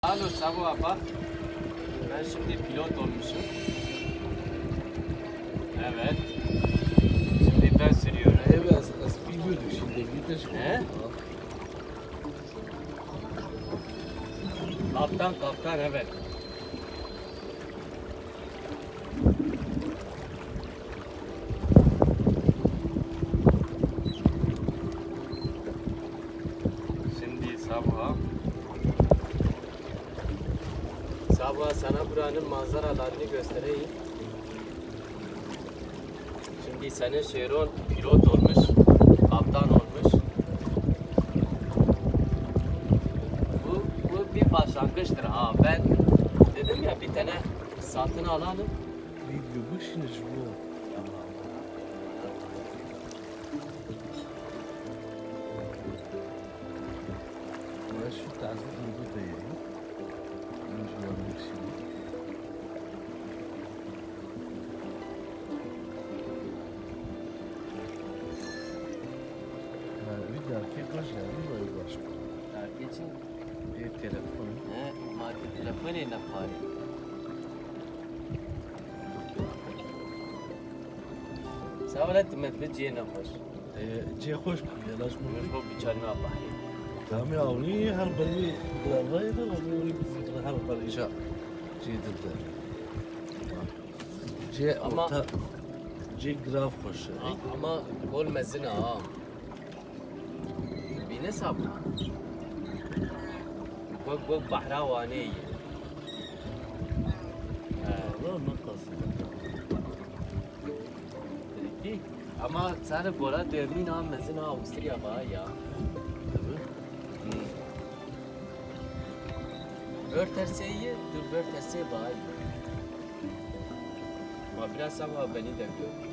Alo Sabah bak. Ben şimdi pilot olmuşum. Evet. Şimdi ben sürüyorum. Evet, az biliyorduk şimdi. Gideş. He? Kaptan evet. Şimdi Sabah sana buranın manzaralarını göstereyim. Şimdi senin Şeron pilot olmuş, kaptan olmuş. Bu bir başlangıçtır ha. Ben dedim ya bir tane satın alalım. Video bu şimdi bu. Ben şu tarzı burada da yerim. Ben şu an bir şey. Bir erkek hoş geldin böyle başlıyor. Erkeğin Telefon. marka telefonu ne fare? Savalet metbeciye ne hoş. Cih hoş ki yalaş mı? Bu biçarına bahri. Tamam ya onu her biri bırakaydı onu bizi her biri işe şeydirdi. Ama C graf hoş. ama kol mezine ha. Bine sabah. Bak bahra vane. Allah ne kalsın. Peki. Ama sana gola demin ha mezine Avusturya var ya. Börterseyi, dur börterseyi var. Ama biraz sabah beni de gör.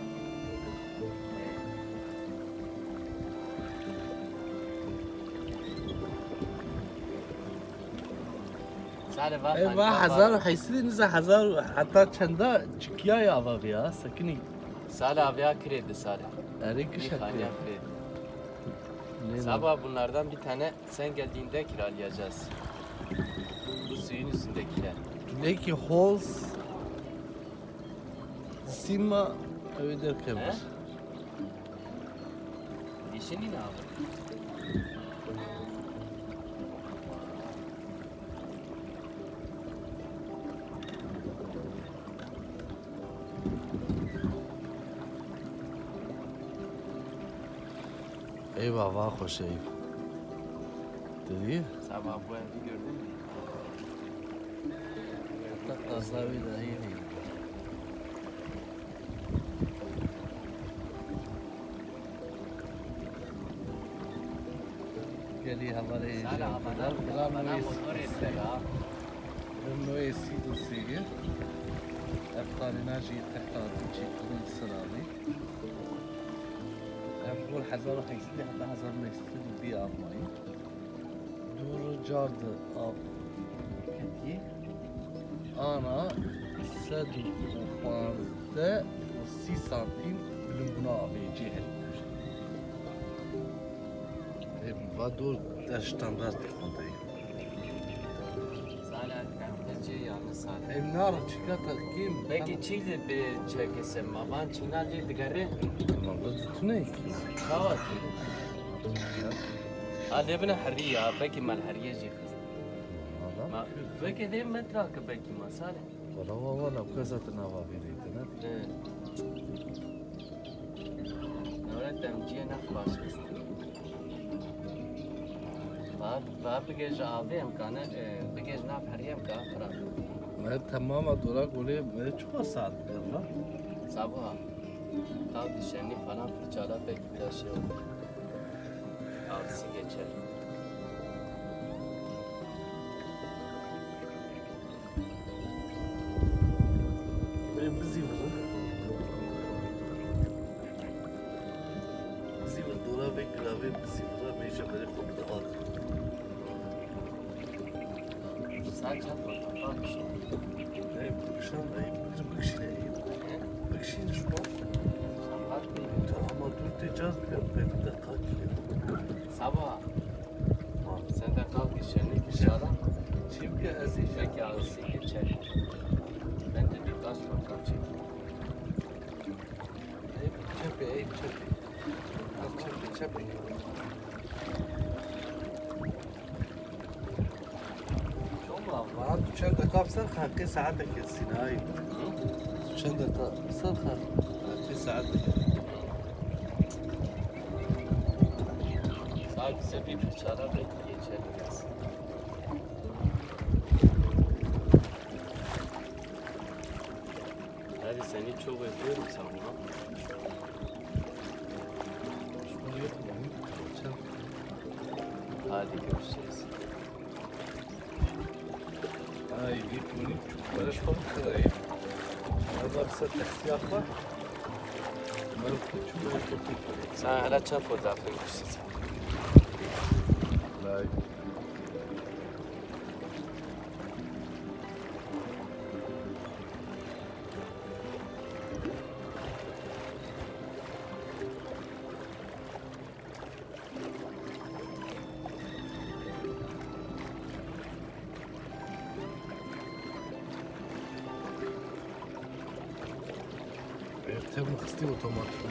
و هزار و حیثی نیزه هزار حتی چنده چکیا یا بیا سکنی Salih abiye kredi Salih. اره Bir kışak hane kredi. Sabah bunlardan bir tane sen geldiğinde kiralayacağız. Bu suyun üstündekiler. Leki Halls Sima öder kemer. İşini ne abi? Eyvah vah hoş ev. Dedi. Sabah bu evi gördün mü? Hatta kazlavi da yeni. Geli havale. Salih bana motor etler ha. Bunu esidu sigi. Eftarina jî tehtatı çekili sırali. أقول حزار حيستي حتى حزار ما يستي بي أماي دور جارد أب كتي أنا سدو وخمسة وسي سنتيم بلنبنا أبي جهل و دور دشتن راست خطي Salih kahveci yani Salih. Em nara çıkata kim? Peki Çili bir çekesem ama Çinali digare Ama bu ne ki? kavat. Hadi bana hariya peki mal hariya jihaz. Ma peki de metra ka peki ma Salih. Valla kızatı nava veriydi ne? Nora temciye ne başkası. بگیج آوی امکانه بگیج ناف هری امکان خراب. من تمام دورا گوله من چقدر ساعت بیرم؟ Sabah. Tav dişlerini falan fırçala belki biraz şey olur. Ağrısı geçer. Ben bizi vurur. Bizi vurur. Dora ve grave bizi vurur. Ben işe böyle koptu aldım. Sadece fotoğraf bir şey. Ne bakışan da iyi. Bir bakışın şu an. Sabah değil. Ama dur tecaz bile ben de kalk. Sabah. Sen de kalk dişlerini fırçala. Çim ki aziz. Peki ağzı geçer. Ben de bir taş fotoğraf çekeyim. Çöpe. Çöpe. والله تشان دقة بسرخة كي ساعتك يا سيناي تشان دقة بسرخة كي ساعتك Sadece bir fırçayla belki geçer biraz. Hadi seni çok öpüyorum Sabuna. Hadi görüşürüz. Ay gitmeyin çok böyle çok kırayım. Arada bir set yapma. Ben çok böyle çok kırayım. Sen hala çap fotoğrafını göstersen. Lay. تم خستي اوتوماتيك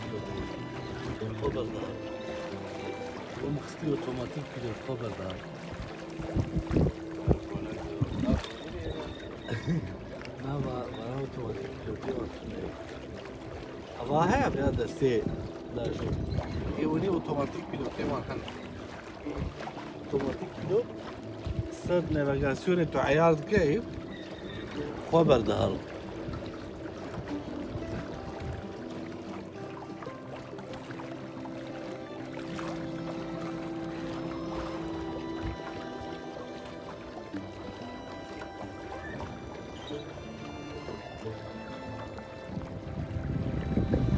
الخبر ده تم خستي اوتوماتيك الخبر ده ما اوتوماتيك أضاها يا دستي لا شو يوني اوتوماتيك بيلوتي ما كان اوتوماتيك بيلوت صار نافيغاسيون تو عيار كيف خبر ده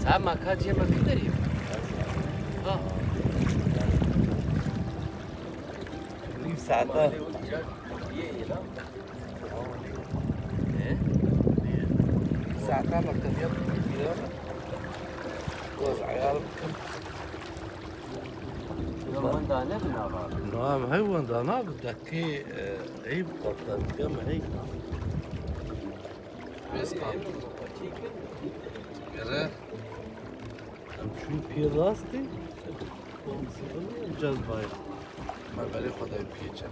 Sen makacıya bakın nereye? Ha. في ساعتها ساعتها ما كان يطلع كده وضع عيال Zaman daha ne bina var? نعم هو ده انا بدك عيب قطر كم عيب بس يرى شو في راستي جذباي ما بالي خدای پیچه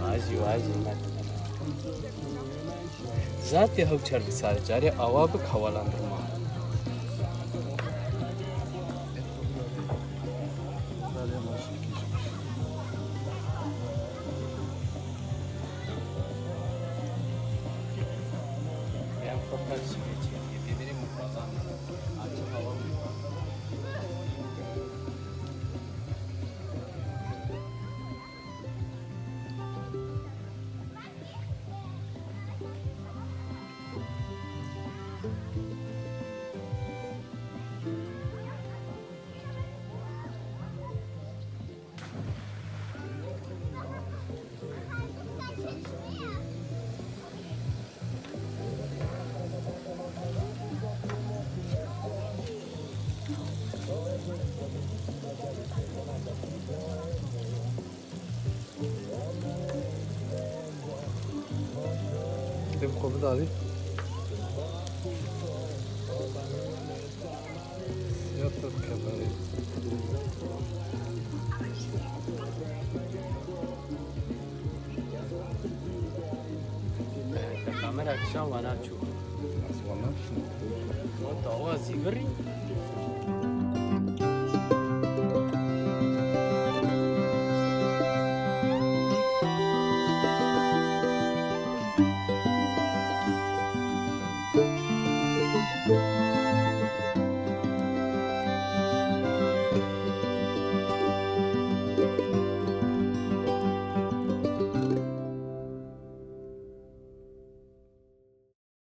Vazi Zaten havçar bir sadece avabık havalandırma. Ben fotoğraf çekeceğim. Birbirim falan. Açık hava mı? Tem convidado aí? Eu tô quebrando. Kamera akşam bana çok. Nasıl anlarsın? O da o sigara.